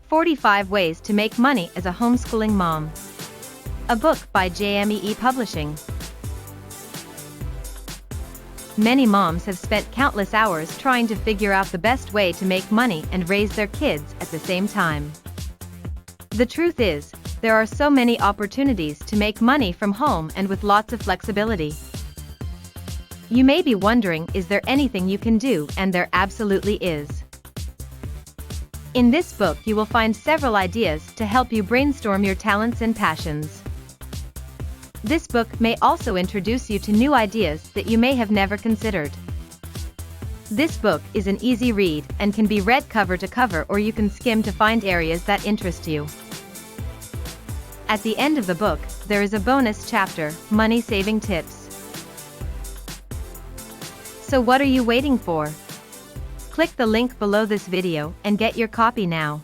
45 Ways to Make Money as a Homeschooling Mom. A book by JMEE Publishing. Many moms have spent countless hours trying to figure out the best way to make money and raise their kids at the same time. The truth is, there are so many opportunities to make money from home and with lots of flexibility. You may be wondering, is there anything you can do? And there absolutely is. In this book you will find several ideas to help you brainstorm your talents and passions. This book may also introduce you to new ideas that you may have never considered. This book is an easy read and can be read cover to cover, or you can skim to find areas that interest you. At the end of the book, there is a bonus chapter, Money Saving Tips. So what are you waiting for? Click the link below this video and get your copy now.